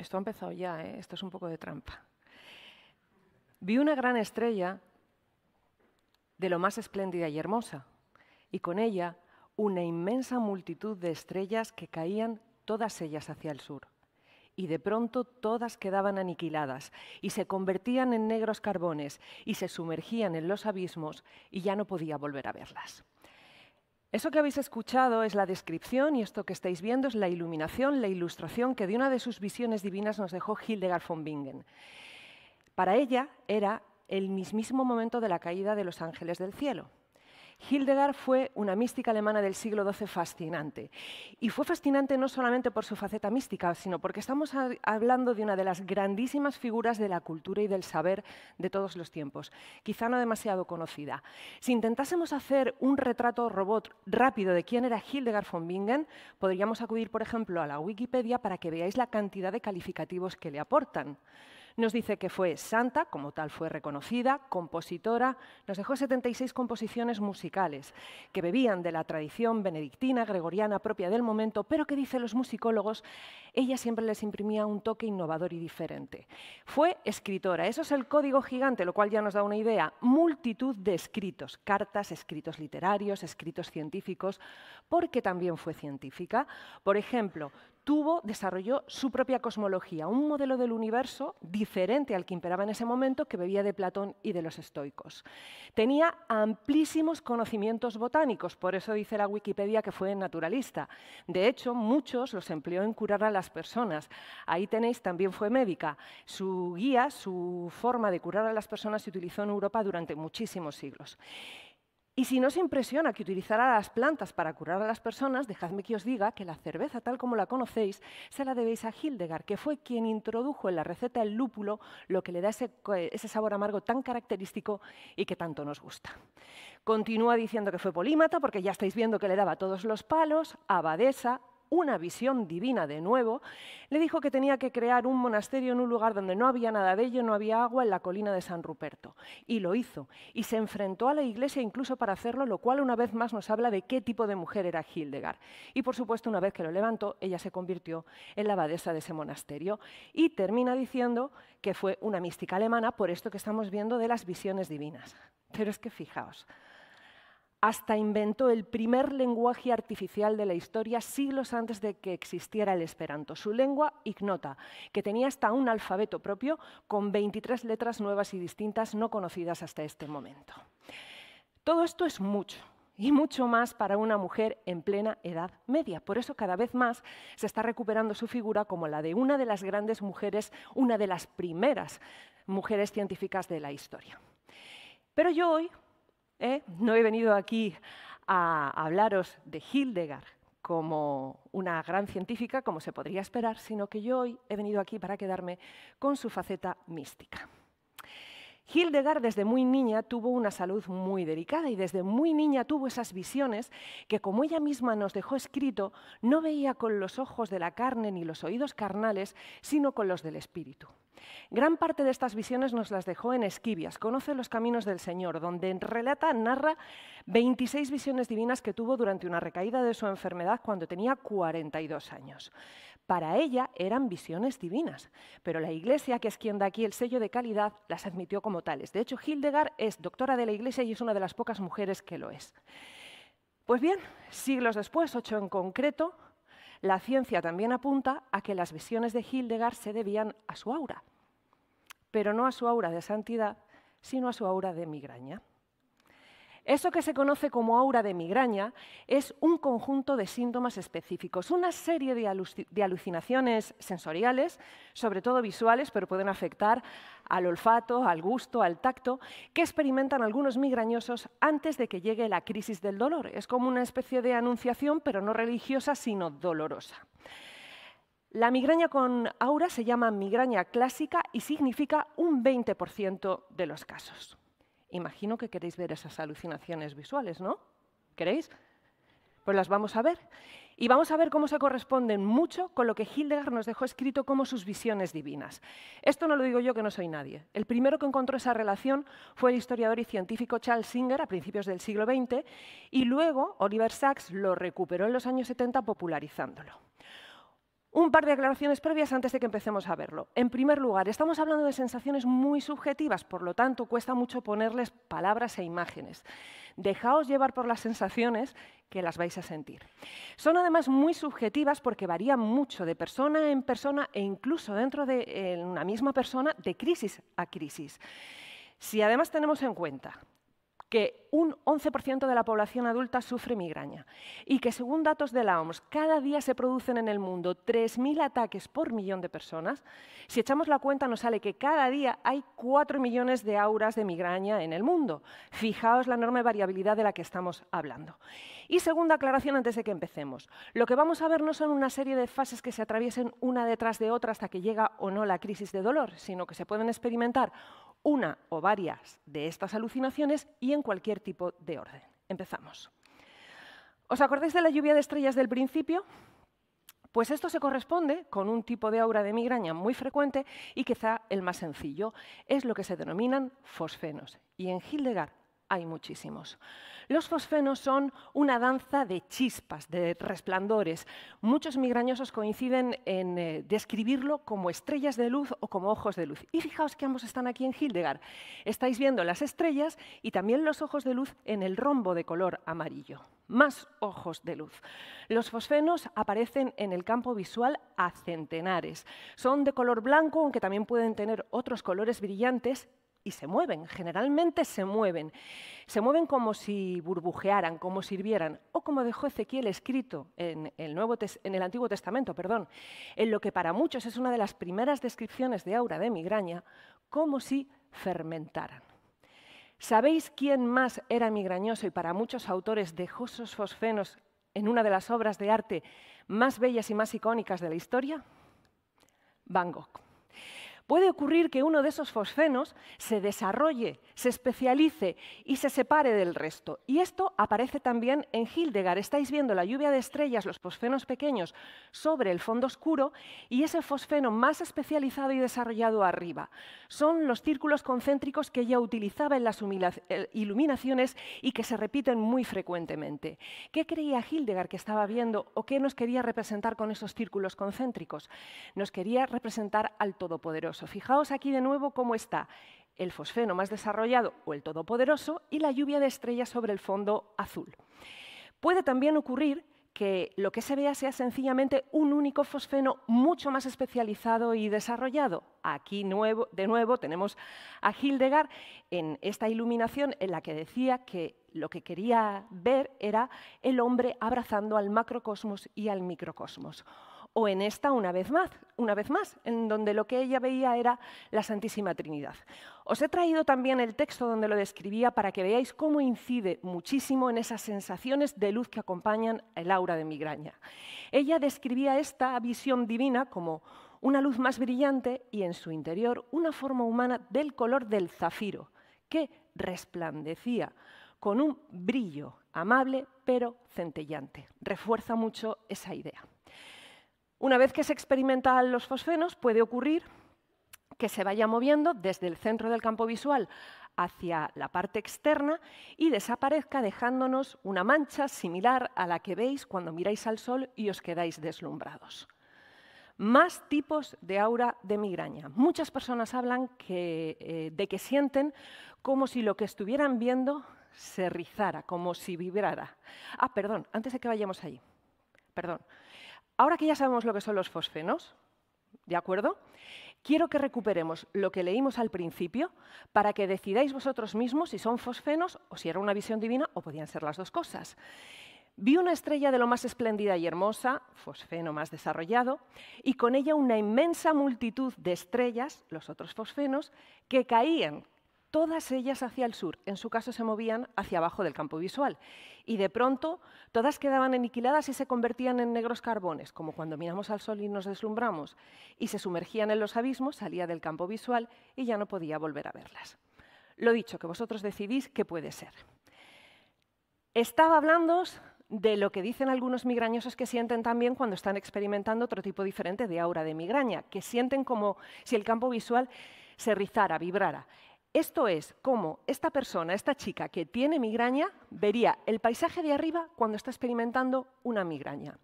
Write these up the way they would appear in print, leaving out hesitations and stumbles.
Esto ha empezado ya, ¿eh? Esto es un poco de trampa. Vi una gran estrella de lo más espléndida y hermosa, y con ella una inmensa multitud de estrellas que caían todas ellas hacia el sur. Y de pronto todas quedaban aniquiladas y se convertían en negros carbones y se sumergían en los abismos y ya no podía volver a verlas. Eso que habéis escuchado es la descripción y esto que estáis viendo es la iluminación, la ilustración que de una de sus visiones divinas nos dejó Hildegard von Bingen. Para ella era el mismísimo momento de la caída de los ángeles del cielo. Hildegard fue una mística alemana del siglo XII fascinante. Y fue fascinante no solamente por su faceta mística, sino porque estamos hablando de una de las grandísimas figuras de la cultura y del saber de todos los tiempos, quizá no demasiado conocida. Si intentásemos hacer un retrato robot rápido de quién era Hildegard von Bingen, podríamos acudir, por ejemplo, a la Wikipedia para que veáis la cantidad de calificativos que le aportan. Nos dice que fue santa, como tal fue reconocida, compositora, nos dejó 76 composiciones musicales que bebían de la tradición benedictina, gregoriana propia del momento, pero que, dicen los musicólogos, ella siempre les imprimía un toque innovador y diferente. Fue escritora, eso es el código gigante, lo cual ya nos da una idea, multitud de escritos, cartas, escritos literarios, escritos científicos, porque también fue científica. Por ejemplo, desarrolló su propia cosmología, un modelo del universo diferente al que imperaba en ese momento, que bebía de Platón y de los estoicos. Tenía amplísimos conocimientos botánicos, por eso dice la Wikipedia que fue naturalista. De hecho, muchos los empleó en curar a las personas. Ahí tenéis, también fue médica. Su guía, su forma de curar a las personas se utilizó en Europa durante muchísimos siglos. Y si no os impresiona que utilizara las plantas para curar a las personas, dejadme que os diga que la cerveza, tal como la conocéis, se la debéis a Hildegard, que fue quien introdujo en la receta el lúpulo, lo que le da ese sabor amargo tan característico y que tanto nos gusta. Continúa diciendo que fue polímata, porque ya estáis viendo que le daba todos los palos, abadesa, una visión divina de nuevo, le dijo que tenía que crear un monasterio en un lugar donde no había nada bello, no había agua, en la colina de San Ruperto. Y lo hizo. Y se enfrentó a la Iglesia incluso para hacerlo, lo cual una vez más nos habla de qué tipo de mujer era Hildegard. Y por supuesto, una vez que lo levantó, ella se convirtió en la abadesa de ese monasterio. Y termina diciendo que fue una mística alemana por esto que estamos viendo de las visiones divinas. Pero es que fijaos, hasta inventó el primer lenguaje artificial de la historia siglos antes de que existiera el esperanto, su lengua ignota, que tenía hasta un alfabeto propio con 23 letras nuevas y distintas no conocidas hasta este momento. Todo esto es mucho, y mucho más para una mujer en plena Edad Media. Por eso cada vez más se está recuperando su figura como la de una de las grandes mujeres, una de las primeras mujeres científicas de la historia. Pero yo hoy no he venido aquí a hablaros de Hildegard como una gran científica, como se podría esperar, sino que yo hoy he venido aquí para quedarme con su faceta mística. Hildegard desde muy niña tuvo una salud muy delicada y desde muy niña tuvo esas visiones que, como ella misma nos dejó escrito, no veía con los ojos de la carne ni los oídos carnales, sino con los del espíritu. Gran parte de estas visiones nos las dejó en Esquivias, Conoce los caminos del Señor, donde narra 26 visiones divinas que tuvo durante una recaída de su enfermedad cuando tenía 42 años. Para ella eran visiones divinas, pero la Iglesia, que es quien da aquí el sello de calidad, las admitió como tales. De hecho, Hildegard es doctora de la Iglesia y es una de las pocas mujeres que lo es. Pues bien, siglos después, 8 en concreto, la ciencia también apunta a que las visiones de Hildegard se debían a su aura, pero no a su aura de santidad, sino a su aura de migraña. Eso que se conoce como aura de migraña es un conjunto de síntomas específicos, una serie de alucinaciones sensoriales, sobre todo visuales, pero pueden afectar al olfato, al gusto, al tacto, que experimentan algunos migrañosos antes de que llegue la crisis del dolor. Es como una especie de anunciación, pero no religiosa, sino dolorosa. La migraña con aura se llama migraña clásica y significa un 20% de los casos. Imagino que queréis ver esas alucinaciones visuales, ¿no? ¿Queréis? Pues las vamos a ver. Y vamos a ver cómo se corresponden mucho con lo que Hildegard nos dejó escrito como sus visiones divinas. Esto no lo digo yo, que no soy nadie. El primero que encontró esa relación fue el historiador y científico Charles Singer a principios del siglo XX y luego Oliver Sacks lo recuperó en los años 70 popularizándolo. Un par de aclaraciones previas antes de que empecemos a verlo. En primer lugar, estamos hablando de sensaciones muy subjetivas, por lo tanto, cuesta mucho ponerles palabras e imágenes. Dejaos llevar por las sensaciones que las vais a sentir. Son además muy subjetivas porque varían mucho de persona en persona e incluso dentro de una misma persona de crisis a crisis. Si además tenemos en cuenta que un 11% de la población adulta sufre migraña y que, según datos de la OMS, cada día se producen en el mundo 3.000 ataques por millón de personas, si echamos la cuenta nos sale que cada día hay 4 millones de auras de migraña en el mundo. Fijaos la enorme variabilidad de la que estamos hablando. Y segunda aclaración antes de que empecemos. Lo que vamos a ver no son una serie de fases que se atraviesen una detrás de otra hasta que llega o no la crisis de dolor, sino que se pueden experimentar una o varias de estas alucinaciones y en cualquier tipo de orden. Empezamos. ¿Os acordáis de la lluvia de estrellas del principio? Pues esto se corresponde con un tipo de aura de migraña muy frecuente y quizá el más sencillo. Es lo que se denominan fosfenos. Y en Hildegard hay muchísimos. Los fosfenos son una danza de chispas, de resplandores. Muchos migrañosos coinciden en describirlo como estrellas de luz o como ojos de luz. Y fijaos que ambos están aquí en Hildegard. Estáis viendo las estrellas y también los ojos de luz en el rombo de color amarillo. Más ojos de luz. Los fosfenos aparecen en el campo visual a centenares. Son de color blanco, aunque también pueden tener otros colores brillantes, y se mueven, generalmente se mueven. Se mueven como si burbujearan, como si hirvieran, o como dejó Ezequiel escrito en el Antiguo Testamento, en lo que para muchos es una de las primeras descripciones de aura de migraña, como si fermentaran. ¿Sabéis quién más era migrañoso y para muchos autores dejó esos fosfenos en una de las obras de arte más bellas y más icónicas de la historia? Van Gogh. Puede ocurrir que uno de esos fosfenos se desarrolle, se especialice y se separe del resto. Y esto aparece también en Hildegard. Estáis viendo la lluvia de estrellas, los fosfenos pequeños, sobre el fondo oscuro y ese fosfeno más especializado y desarrollado arriba. Son los círculos concéntricos que ella utilizaba en las iluminaciones y que se repiten muy frecuentemente. ¿Qué creía Hildegard que estaba viendo o qué nos quería representar con esos círculos concéntricos? Nos quería representar al Todopoderoso. Fijaos aquí de nuevo cómo está el fosfeno más desarrollado o el todopoderoso y la lluvia de estrellas sobre el fondo azul. Puede también ocurrir que lo que se vea sea sencillamente un único fosfeno mucho más especializado y desarrollado. Aquí de nuevo tenemos a Hildegard en esta iluminación en la que decía que lo que quería ver era el hombre abrazando al macrocosmos y al microcosmos. O en esta, una vez más, en donde lo que ella veía era la Santísima Trinidad. Os he traído también el texto donde lo describía para que veáis cómo incide muchísimo en esas sensaciones de luz que acompañan el aura de migraña. Ella describía esta visión divina como una luz más brillante y en su interior una forma humana del color del zafiro, que resplandecía con un brillo amable pero centellante. Refuerza mucho esa idea. Una vez que se experimentan los fosfenos, puede ocurrir que se vaya moviendo desde el centro del campo visual hacia la parte externa y desaparezca dejándonos una mancha similar a la que veis cuando miráis al sol y os quedáis deslumbrados. Más tipos de aura de migraña. Muchas personas hablan de que sienten como si lo que estuvieran viendo se rizara, como si vibrara. Perdón, antes de que vayamos allí. Perdón. Ahora que ya sabemos lo que son los fosfenos, ¿de acuerdo? Quiero que recuperemos lo que leímos al principio para que decidáis vosotros mismos si son fosfenos o si era una visión divina o podían ser las dos cosas. Vi una estrella de lo más espléndida y hermosa, fosfeno más desarrollado, y con ella una inmensa multitud de estrellas, los otros fosfenos, que caían, todas ellas hacia el sur. En su caso se movían hacia abajo del campo visual. Y de pronto todas quedaban aniquiladas y se convertían en negros carbones, como cuando miramos al sol y nos deslumbramos, y se sumergían en los abismos, salía del campo visual y ya no podía volver a verlas. Lo dicho, que vosotros decidís qué puede ser. Estaba hablándoos de lo que dicen algunos migrañosos que sienten también cuando están experimentando otro tipo diferente de aura de migraña, que sienten como si el campo visual se rizara, vibrara. Esto es como esta persona, esta chica que tiene migraña, vería el paisaje de arriba cuando está experimentando una migraña.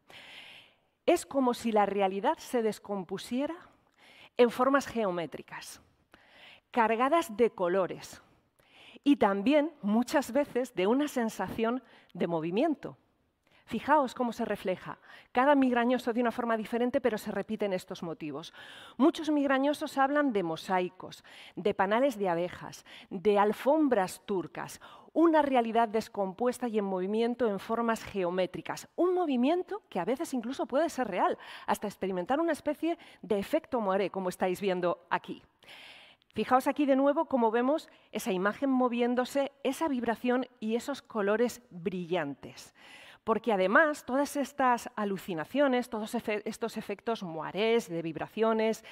Es como si la realidad se descompusiera en formas geométricas, cargadas de colores y también, muchas veces, de una sensación de movimiento. Fijaos cómo se refleja. Cada migrañoso de una forma diferente, pero se repiten estos motivos. Muchos migrañosos hablan de mosaicos, de panales de abejas, de alfombras turcas, una realidad descompuesta y en movimiento en formas geométricas. Un movimiento que a veces incluso puede ser real, hasta experimentar una especie de efecto moiré, como estáis viendo aquí. Fijaos aquí de nuevo cómo vemos esa imagen moviéndose, esa vibración y esos colores brillantes. Porque además todas estas alucinaciones, todos estos efectos moirés, de vibraciones,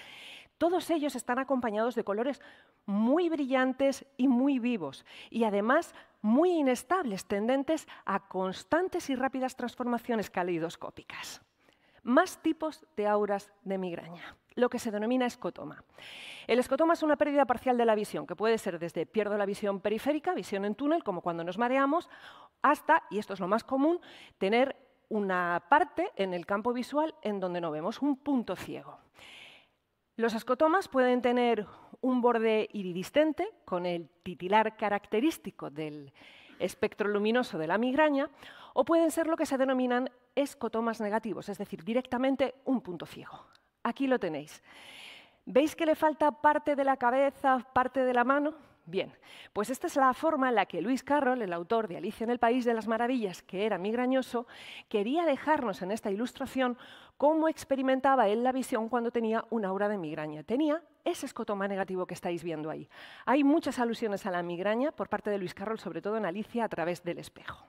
todos ellos están acompañados de colores muy brillantes y muy vivos, y además muy inestables, tendentes a constantes y rápidas transformaciones caleidoscópicas. Más tipos de auras de migraña, lo que se denomina escotoma. El escotoma es una pérdida parcial de la visión, que puede ser desde pierdo la visión periférica, visión en túnel, como cuando nos mareamos, hasta, y esto es lo más común, tener una parte en el campo visual en donde no vemos, un punto ciego. Los escotomas pueden tener un borde iridiscente, con el titilar característico del espectro luminoso de la migraña, o pueden ser lo que se denominan escotomas negativos, es decir, directamente un punto ciego. Aquí lo tenéis. ¿Veis que le falta parte de la cabeza, parte de la mano? Bien, pues esta es la forma en la que Lewis Carroll, el autor de Alicia en el País de las Maravillas, que era migrañoso, quería dejarnos en esta ilustración cómo experimentaba él la visión cuando tenía una aura de migraña. Tenía ese escotoma negativo que estáis viendo ahí. Hay muchas alusiones a la migraña por parte de Lewis Carroll, sobre todo en Alicia a través del espejo.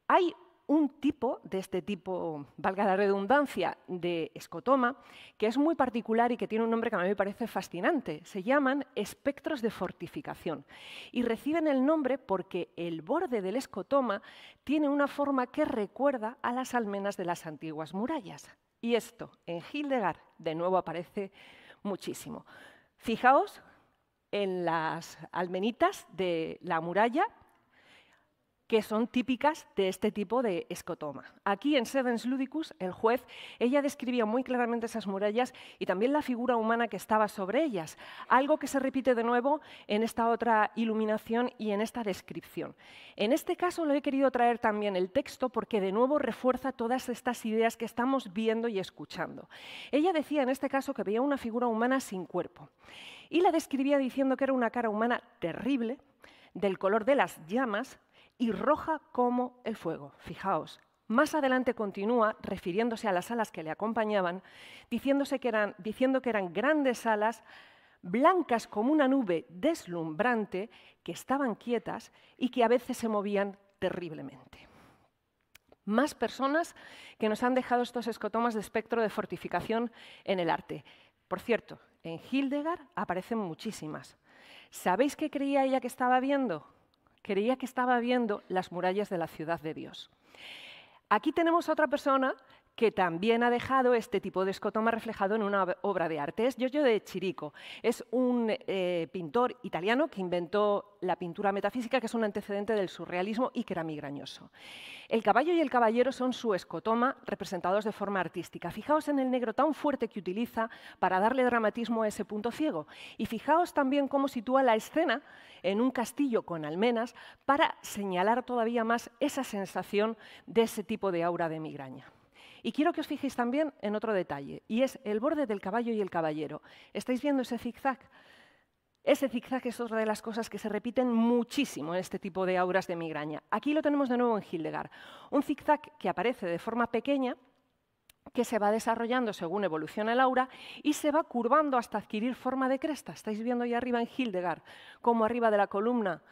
Hay un tipo, de este tipo, valga la redundancia, de escotoma, que es muy particular y que tiene un nombre que a mí me parece fascinante. Se llaman espectros de fortificación y reciben el nombre porque el borde del escotoma tiene una forma que recuerda a las almenas de las antiguas murallas. Y esto, en Hildegard, de nuevo aparece muchísimo. Fijaos en las almenitas de la muralla, que son típicas de este tipo de escotoma. Aquí en Sedens Ludicus, el juez, ella describía muy claramente esas murallas y también la figura humana que estaba sobre ellas, algo que se repite de nuevo en esta otra iluminación y en esta descripción. En este caso lo he querido traer también el texto porque de nuevo refuerza todas estas ideas que estamos viendo y escuchando. Ella decía en este caso que veía una figura humana sin cuerpo y la describía diciendo que era una cara humana terrible, del color de las llamas, y roja como el fuego. Fijaos, más adelante continúa refiriéndose a las alas que le acompañaban, diciendo que eran grandes alas, blancas como una nube deslumbrante, que estaban quietas y que a veces se movían terriblemente. Más personas que nos han dejado estos escotomas de espectro de fortificación en el arte. Por cierto, en Hildegard aparecen muchísimas. ¿Sabéis qué creía ella que estaba viendo? Creía que estaba viendo las murallas de la ciudad de Dios. Aquí tenemos a otra persona que también ha dejado este tipo de escotoma reflejado en una obra de arte. Es Giorgio de Chirico. Es un pintor italiano que inventó la pintura metafísica, que es un antecedente del surrealismo y que era migrañoso. El caballo y el caballero son su escotoma representados de forma artística. Fijaos en el negro tan fuerte que utiliza para darle dramatismo a ese punto ciego. Y fijaos también cómo sitúa la escena en un castillo con almenas para señalar todavía más esa sensación de ese tipo de aura de migraña. Y quiero que os fijéis también en otro detalle, y es el borde del caballo y el caballero. ¿Estáis viendo ese zigzag? Ese zigzag es otra de las cosas que se repiten muchísimo en este tipo de auras de migraña. Aquí lo tenemos de nuevo en Hildegard. Un zigzag que aparece de forma pequeña, que se va desarrollando según evoluciona el aura y se va curvando hasta adquirir forma de cresta. Estáis viendo ahí arriba en Hildegard, como arriba de la columna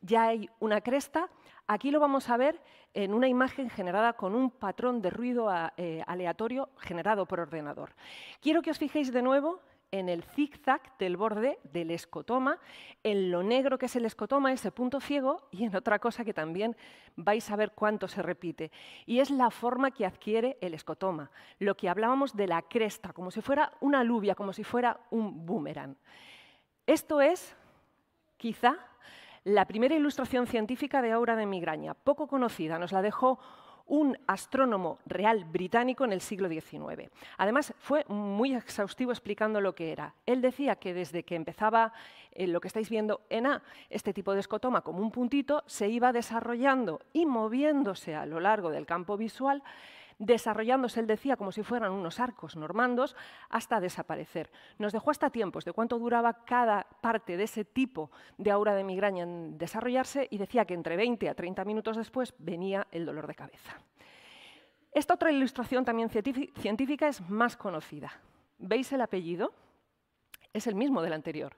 ya hay una cresta. Aquí lo vamos a ver en una imagen generada con un patrón de ruido aleatorio generado por ordenador. Quiero que os fijéis de nuevo en el zigzag del borde del escotoma, en lo negro que es el escotoma, ese punto ciego, y en otra cosa que también vais a ver cuánto se repite, y es la forma que adquiere el escotoma, lo que hablábamos de la cresta, como si fuera una alubia, como si fuera un boomerang. Esto es, quizá, la primera ilustración científica de aura de migraña, poco conocida. Nos la dejó un astrónomo real británico en el siglo XIX. Además, fue muy exhaustivo explicando lo que era. Él decía que desde que empezaba lo que estáis viendo en A, este tipo de escotoma como un puntito, se iba desarrollando y moviéndose a lo largo del campo visual, desarrollándose, él decía, como si fueran unos arcos normandos, hasta desaparecer. Nos dejó hasta tiempos de cuánto duraba cada parte de ese tipo de aura de migraña en desarrollarse y decía que entre 20 a 30 minutos después venía el dolor de cabeza. Esta otra ilustración también científica es más conocida. ¿Veis el apellido? Es el mismo del anterior.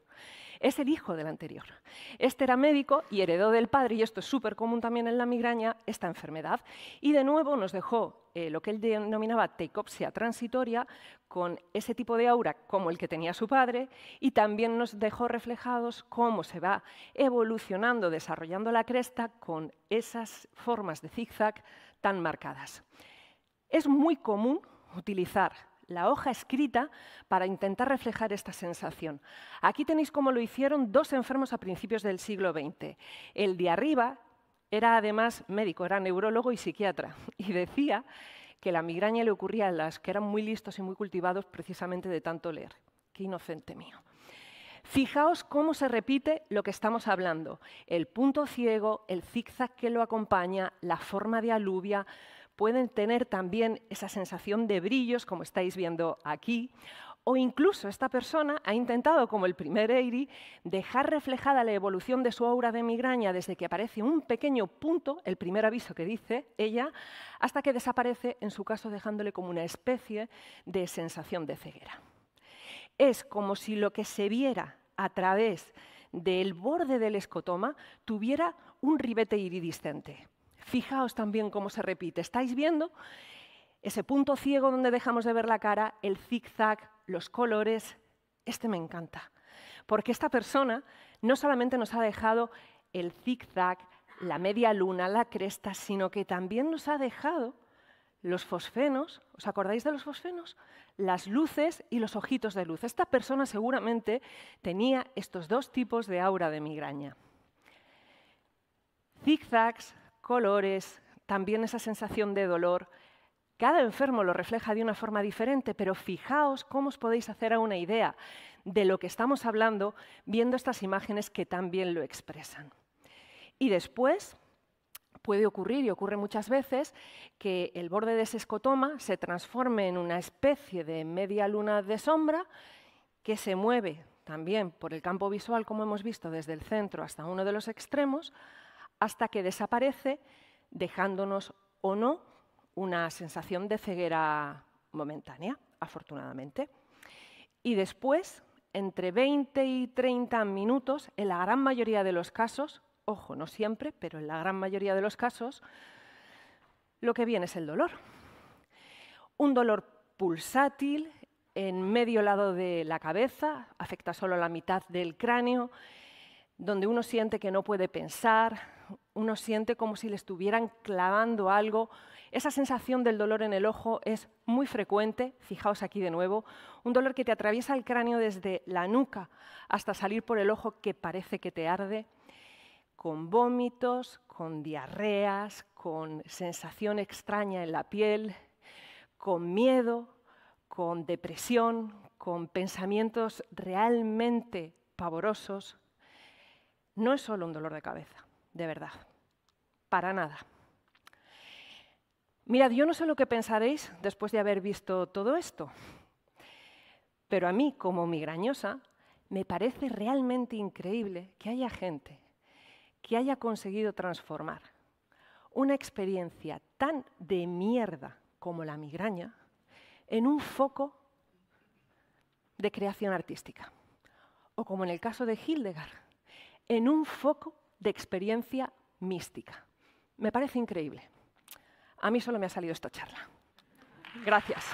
Es el hijo del anterior. Este era médico y heredó del padre, y esto es súper común también en la migraña, esta enfermedad. Y de nuevo nos dejó lo que él denominaba teicopsia transitoria, con ese tipo de aura como el que tenía su padre, y también nos dejó reflejados cómo se va evolucionando, desarrollando la cresta con esas formas de zigzag tan marcadas. Es muy común utilizar la hoja escrita para intentar reflejar esta sensación. Aquí tenéis cómo lo hicieron dos enfermos a principios del siglo XX. El de arriba era además médico, era neurólogo y psiquiatra, y decía que la migraña le ocurría a los que eran muy listos y muy cultivados precisamente de tanto leer. ¡Qué inocente mío! Fijaos cómo se repite lo que estamos hablando. El punto ciego, el zigzag que lo acompaña, la forma de aluvia. Pueden tener también esa sensación de brillos, como estáis viendo aquí, o incluso esta persona ha intentado, como el primer Eyre, dejar reflejada la evolución de su aura de migraña desde que aparece un pequeño punto, el primer aviso que dice ella, hasta que desaparece, en su caso dejándole como una especie de sensación de ceguera. Es como si lo que se viera a través del borde del escotoma tuviera un ribete iridiscente. Fijaos también cómo se repite. ¿Estáis viendo ese punto ciego donde dejamos de ver la cara, el zigzag, los colores? Este me encanta, porque esta persona no solamente nos ha dejado el zigzag, la media luna, la cresta, sino que también nos ha dejado los fosfenos. ¿Os acordáis de los fosfenos? Las luces y los ojitos de luz. Esta persona seguramente tenía estos dos tipos de aura de migraña. Zigzags, colores, también esa sensación de dolor. Cada enfermo lo refleja de una forma diferente, pero fijaos cómo os podéis hacer una idea de lo que estamos hablando viendo estas imágenes que también lo expresan. Y después puede ocurrir, y ocurre muchas veces, que el borde de ese escotoma se transforme en una especie de media luna de sombra que se mueve también por el campo visual, como hemos visto, desde el centro hasta uno de los extremos, hasta que desaparece, dejándonos o no una sensación de ceguera momentánea, afortunadamente. Y después, entre 20 y 30 minutos, en la gran mayoría de los casos, ojo, no siempre, pero en la gran mayoría de los casos, lo que viene es el dolor. Un dolor pulsátil en medio lado de la cabeza, afecta solo la mitad del cráneo, donde uno siente que no puede pensar, uno siente como si le estuvieran clavando algo. Esa sensación del dolor en el ojo es muy frecuente, fijaos aquí de nuevo, un dolor que te atraviesa el cráneo desde la nuca hasta salir por el ojo que parece que te arde, con vómitos, con diarreas, con sensación extraña en la piel, con miedo, con depresión, con pensamientos realmente pavorosos. No es solo un dolor de cabeza, de verdad, para nada. Mirad, yo no sé lo que pensaréis después de haber visto todo esto, pero a mí, como migrañosa, me parece realmente increíble que haya gente que haya conseguido transformar una experiencia tan de mierda como la migraña en un foco de creación artística, o como en el caso de Hildegard, en un foco de experiencia mística. Me parece increíble. A mí solo me ha salido esta charla. Gracias.